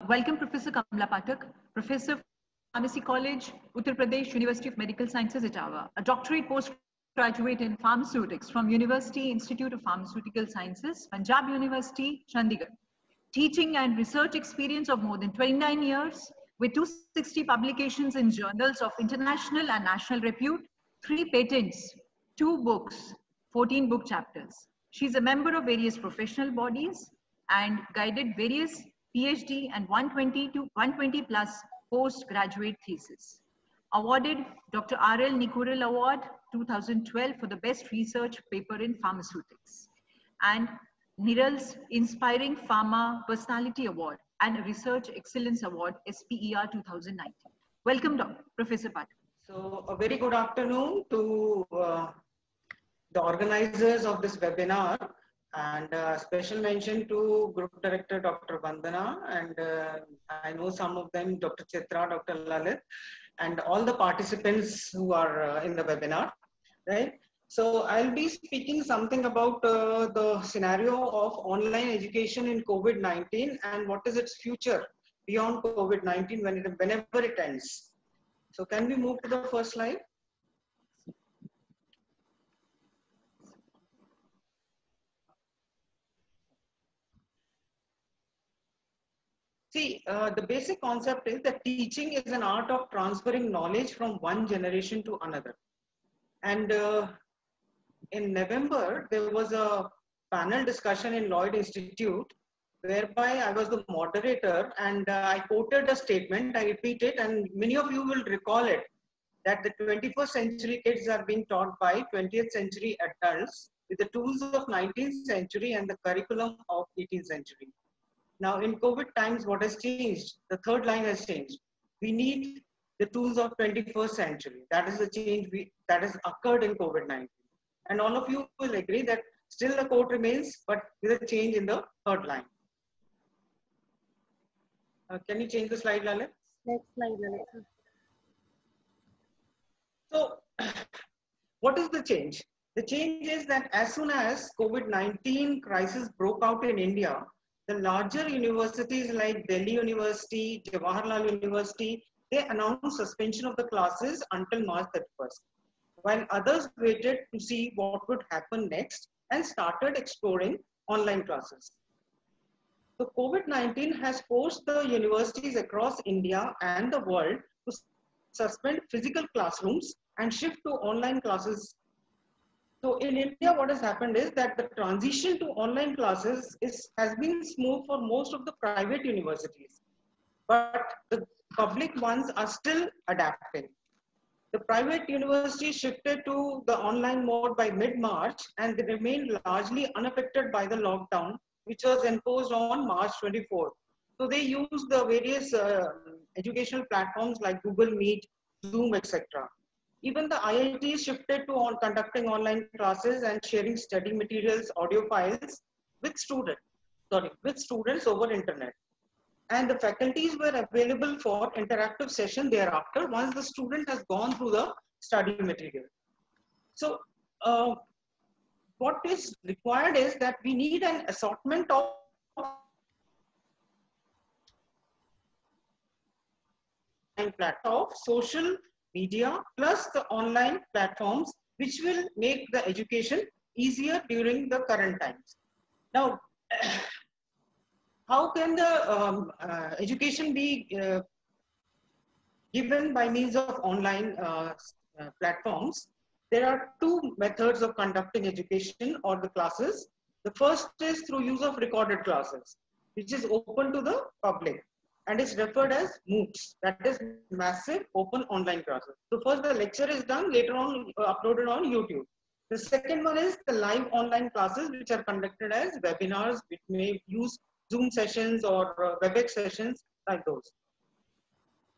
Welcome Professor Kamla Pathak, Professor Pharmacy College, Uttar Pradesh University of Medical Sciences, Etawah, a doctorate postgraduate in pharmaceutics from University Institute of Pharmaceutical Sciences, Punjab University, Chandigarh. Teaching and research experience of more than 29 years with 260 publications in journals of international and national repute, 3 patents, 2 books, 14 book chapters. She's a member of various professional bodies and guided various PhD and 120 to 120 plus postgraduate theses. Awarded Dr. R.L. Nicorel Award 2012 for the best research paper in pharmaceutics. And Niral's Inspiring Pharma Personality Award and Research Excellence Award, SPER 2019. Welcome, Professor Pathak. So a very good afternoon to the organizers of this webinar, and special mention to Group Director Dr. Vandana, and I know some of them, Dr. Chitra, Dr. Lalit, and all the participants who are in the webinar, right? So I'll be speaking something about the scenario of online education in COVID-19 and what is its future beyond COVID-19 whenever it ends. So can we move to the first slide? See, the basic concept is that teaching is an art of transferring knowledge from one generation to another. And in November, there was a panel discussion in Lloyd Institute whereby I was the moderator, and I quoted a statement, I repeat it, and many of you will recall it, that the 21st century kids are being taught by 20th century adults with the tools of 19th century and the curriculum of 18th century. Now in COVID times, what has changed? The third line has changed. We need the tools of 21st century. That is the change that has occurred in COVID-19. And all of you will agree that still the quote remains, but with a change in the third line. Can you change the slide, Lalit? Next slide, Lalit. So, what is the change? The change is that as soon as COVID-19 crisis broke out in India, the larger universities like Delhi University, Jawaharlal University, they announced suspension of the classes until March 31st, while others waited to see what would happen next and started exploring online classes. So COVID-19 has forced the universities across India and the world to suspend physical classrooms and shift to online classes. So in India, what has happened is that the transition to online classes has been smooth for most of the private universities, but the public ones are still adapting. The private universities shifted to the online mode by mid-March, and they remained largely unaffected by the lockdown, which was imposed on March 24th. So they used the various educational platforms like Google Meet, Zoom, etc. Even the IITs shifted to conducting online classes and sharing study materials, audio files with students over internet. And the faculties were available for interactive session thereafter once the student has gone through the study material. So what is required is that we need an assortment of social media plus the online platforms, which will make the education easier during the current times. Now, how can the education be given by means of online platforms? There are two methods of conducting education or the classes. The first is through use of recorded classes, which is open to the public and is referred as MOOCs, that is massive open online classes. So first the lecture is done, later on uploaded on YouTube. The second one is the live online classes, which are conducted as webinars, which may use Zoom sessions or WebEx sessions like those.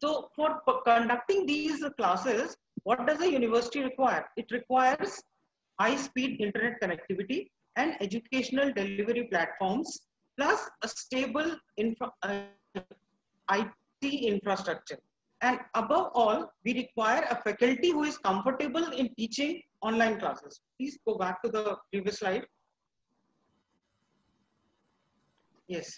So for conducting these classes, what does a university require? It requires high-speed internet connectivity and educational delivery platforms, plus a stable IT infrastructure. And above all, we require a faculty who is comfortable in teaching online classes. Please go back to the previous slide. Yes.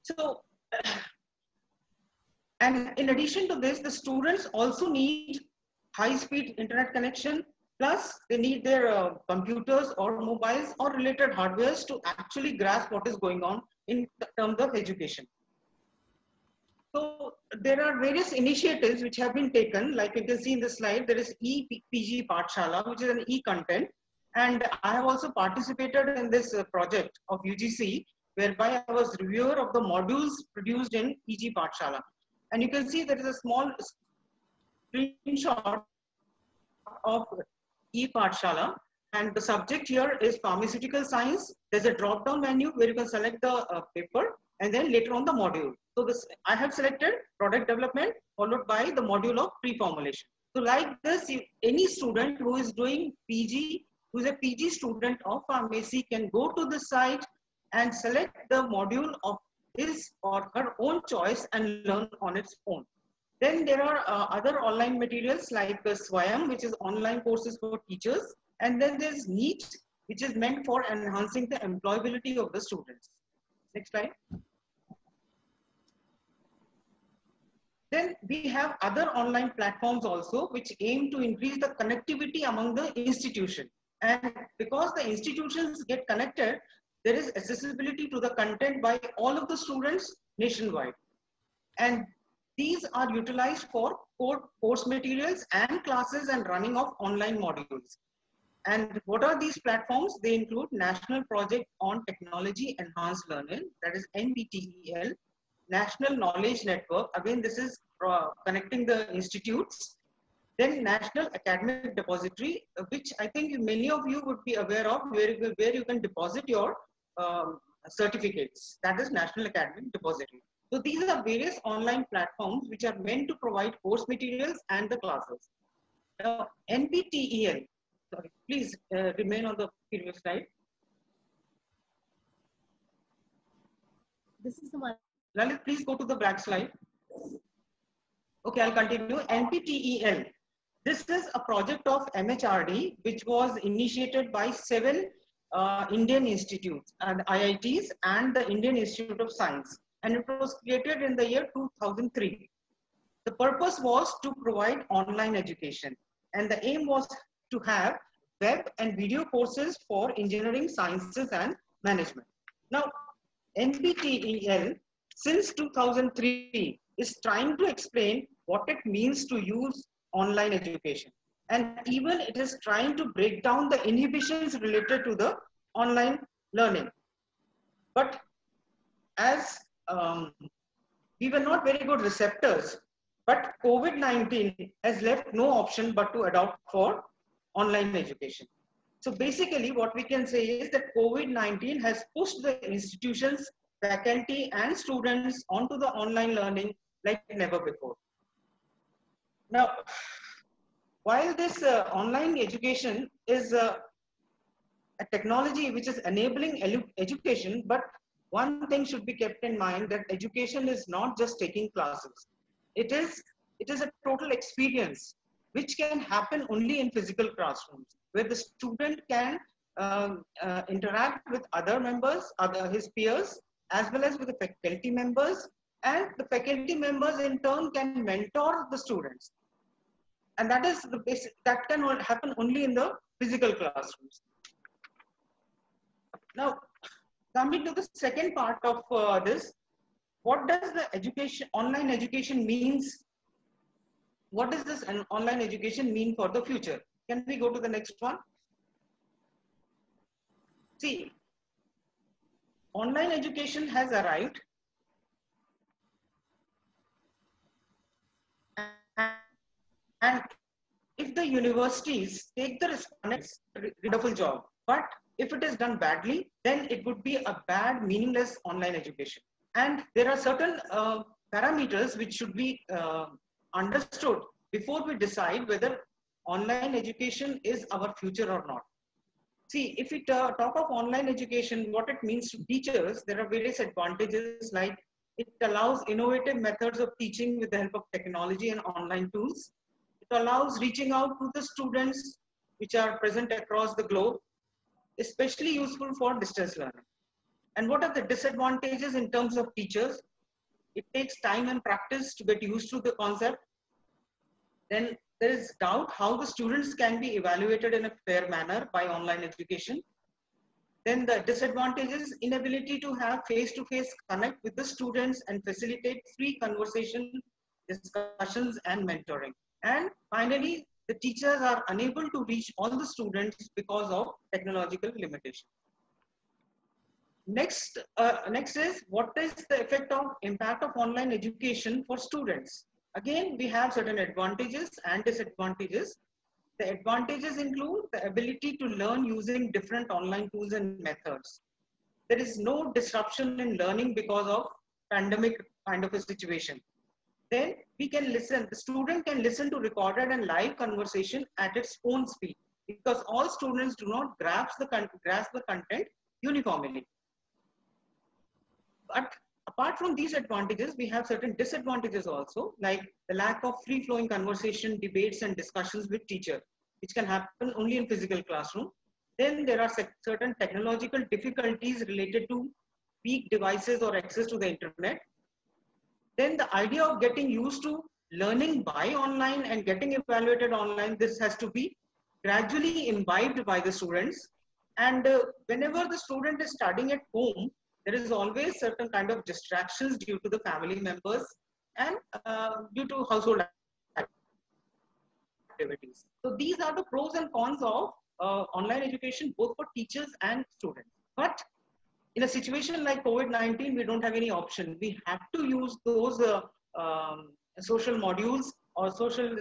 So And in addition to this, the students also need high-speed internet connection, plus they need their computers or mobiles or related hardwares to actually grasp what is going on in terms of education. So there are various initiatives which have been taken, like you can see in the slide. There is ePG Pathshala, which is an e-content. And I have also participated in this project of UGC, whereby I was reviewer of the modules produced in PG Pathshala. And you can see there is a small screenshot of ePathshala, and the subject here is pharmaceutical science. There's a drop-down menu where you can select the paper, and then later on the module. So this, I have selected product development followed by the module of pre-formulation. So like this, any student who is doing PG, who is a PG student of pharmacy, can go to the site and select the module of his or her own choice and learn on its own. Then there are other online materials like Swayam, which is online courses for teachers. And then there's NEET, which is meant for enhancing the employability of the students. Next slide. Then we have other online platforms also, which aim to increase the connectivity among the institution. And because the institutions get connected, there is accessibility to the content by all of the students nationwide. And these are utilized for course materials and classes and running of online modules. And what are these platforms? They include National Project on Technology Enhanced Learning, that is NPTEL, National Knowledge Network, again this is connecting the institutes, then National Academic Depository, which I think many of you would be aware of, where you can deposit your certificates, that is National Academic Depository. So these are various online platforms which are meant to provide course materials and the classes. NPTEL, sorry, please remain on the previous slide. This is the one. Lalit, please go to the back slide. Okay, I'll continue. NPTEL. This is a project of MHRD, which was initiated by 7 Indian institutes and IITs and the Indian Institute of Science. And it was created in the year 2003. The purpose was to provide online education. And the aim was to have web and video courses for engineering, sciences, and management. Now, NPTEL, since 2003, is trying to explain what it means to use online education. And even it is trying to break down the inhibitions related to the online learning. But as we were not very good receptors, but COVID-19 has left no option but to adopt for online education. So basically what we can say is that COVID-19 has pushed the institutions, faculty and students onto the online learning like never before. Now, while this online education is a technology which is enabling education, but one thing should be kept in mind, that education is not just taking classes. It is a total experience which can happen only in physical classrooms, where the student can interact with other members, his peers, as well as with the faculty members, and the faculty members in turn can mentor the students. And that is the basic, that can happen only in the physical classrooms. Now, coming to the second part of this, what does the online education means? What does this online education mean for the future? Can we go to the next one? See, online education has arrived, and if the universities take the responsibility, wonderful job. But if it is done badly, then it would be a bad, meaningless online education. And there are certain parameters which should be understood before we decide whether online education is our future or not. See, if we talk of online education, what it means to teachers, there are various advantages, like it allows innovative methods of teaching with the help of technology and online tools. It allows reaching out to the students which are present across the globe, especially useful for distance learning. And what are the disadvantages in terms of teachers? It takes time and practice to get used to the concept. Then there is doubt how the students can be evaluated in a fair manner by online education. Then the disadvantage is inability to have face-to-face connect with the students and facilitate free conversation, discussions, and mentoring. And finally, the teachers are unable to reach all the students because of technological limitations. Next is what is the effect of impact of online education for students? Again, we have certain advantages and disadvantages. The advantages include the ability to learn using different online tools and methods. There is no disruption in learning because of pandemic kind of a situation. Then we can listen, the student can listen to recorded and live conversation at its own speed, because all students do not grasp the content uniformly. But apart from these advantages, we have certain disadvantages also, like the lack of free-flowing conversation, debates, and discussions with teacher, which can happen only in physical classroom. Then there are certain technological difficulties related to weak devices or access to the internet. Then the idea of getting used to learning by online and getting evaluated online, this has to be gradually imbibed by the students. And whenever the student is studying at home, there is always certain kind of distractions due to the family members and due to household activities. So these are the pros and cons of online education, both for teachers and students. But in a situation like COVID-19, we don't have any option. We have to use those social modules or social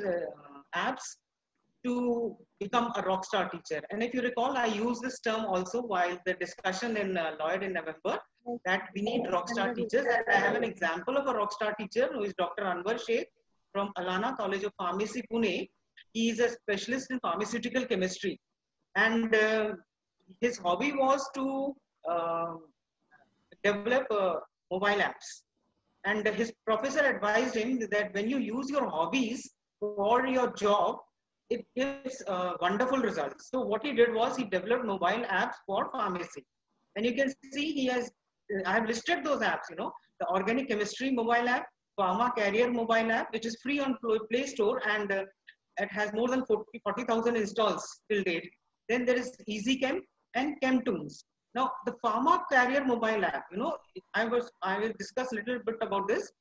apps to become a rockstar teacher. And if you recall, I used this term also while the discussion in Lloyd in November, that we need rockstar teachers. And I have an example of a rockstar teacher who is Dr. Anwar Sheikh from Alana College of Pharmacy, Pune. He is a specialist in pharmaceutical chemistry. And his hobby was to develop mobile apps. And his professor advised him that when you use your hobbies for your job, it gives wonderful results. So what he did was he developed mobile apps for pharmacy. And you can see he has, I have listed those apps, you know, the organic chemistry mobile app, pharma carrier mobile app, which is free on Play Store, and it has more than 40,000 installs till date. Then there is EasyChem and ChemTunes. Now the pharma carrier mobile app, you know, I will discuss a little bit about this.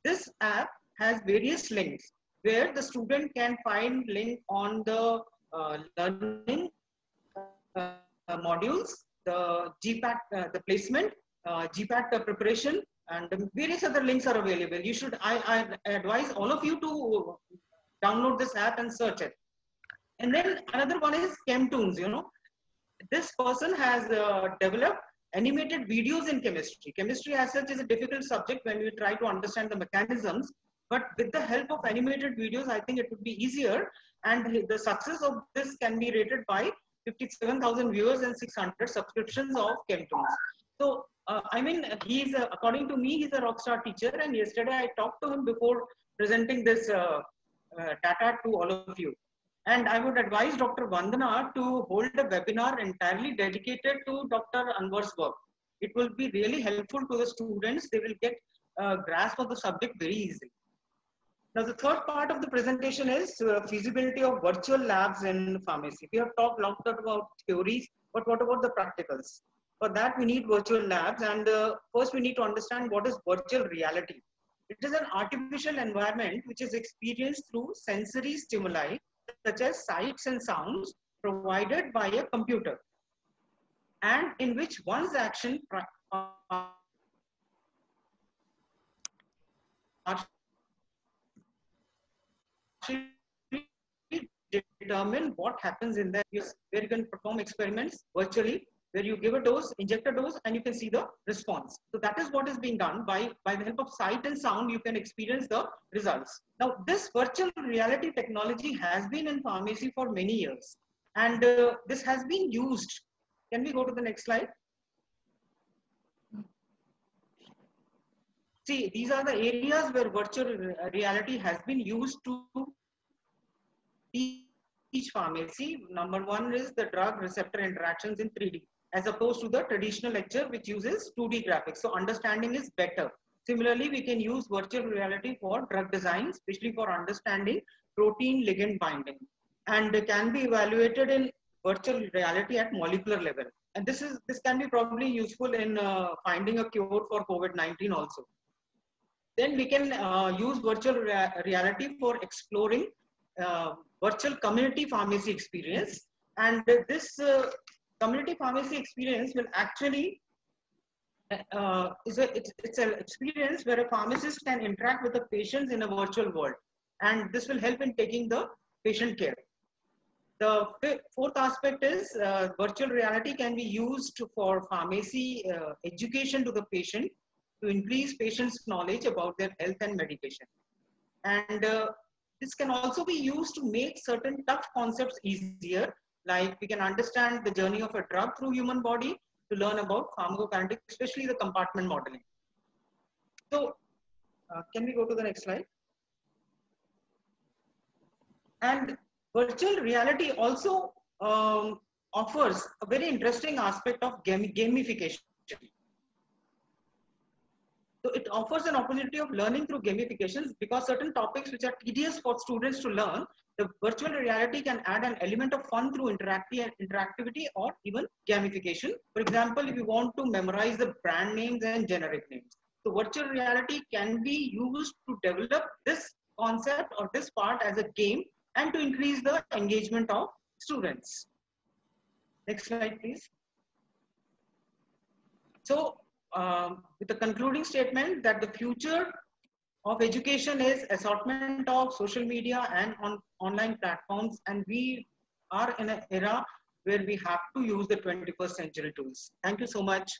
This app has various links where the student can find link on the learning modules, the GPAT, the placement, GPAT preparation, and various other links are available. You should, I advise all of you to download this app and search it. And then another one is ChemTunes, you know. This person has developed animated videos in chemistry. Chemistry as such is a difficult subject when we try to understand the mechanisms, but with the help of animated videos, I think it would be easier. And the success of this can be rated by 57,000 viewers and 600 subscriptions of ChemTunes. So, I mean, he's, according to me, he's a rockstar teacher. And yesterday I talked to him before presenting this data to all of you. And I would advise Dr. Vandana to hold a webinar entirely dedicated to Dr. Anwar's work. It will be really helpful to the students. They will get a grasp of the subject very easily. Now, the third part of the presentation is feasibility of virtual labs in pharmacy. We have talked a lot about theories, but what about the practicals? For that, we need virtual labs. And first, we need to understand what is virtual reality. It is an artificial environment which is experienced through sensory stimuli, such as sights and sounds provided by a computer, and in which one's action determine what happens in there, where you can perform experiments virtually, where you give a dose, inject a dose, and you can see the response. So that is what is being done by the help of sight and sound. You can experience the results. Now, this virtual reality technology has been in pharmacy for many years, and this has been used. Can we go to the next slide? See, these are the areas where virtual reality has been used to teach pharmacy. Number one is the drug receptor interactions in 3D, as opposed to the traditional lecture which uses 2D graphics. So understanding is better. Similarly, we can use virtual reality for drug design, especially for understanding protein ligand binding, and can be evaluated in virtual reality at molecular level. And this can be probably useful in finding a cure for COVID-19 also. Then we can use virtual reality for exploring virtual community pharmacy experience. And this community pharmacy experience will actually it's an experience where a pharmacist can interact with the patients in a virtual world, and this will help in taking the patient care. The fourth aspect is virtual reality can be used for pharmacy education to the patient to increase patients' knowledge about their health and medication. And this can also be used to make certain tough concepts easier, like we can understand the journey of a drug through human body, to learn about pharmacokinetics, especially the compartment modeling. So can we go to the next slide? And virtual reality also offers a very interesting aspect of gamification. So it offers an opportunity of learning through gamifications, because certain topics which are tedious for students to learn, the virtual reality can add an element of fun through interactivity or even gamification. For example, if you want to memorize the brand names and generic names, so virtual reality can be used to develop this concept or this part as a game and to increase the engagement of students. Next slide, please. So with the concluding statement that the future of education is assortment of social media and online platforms, and we are in an era where we have to use the 21st century tools. Thank you so much.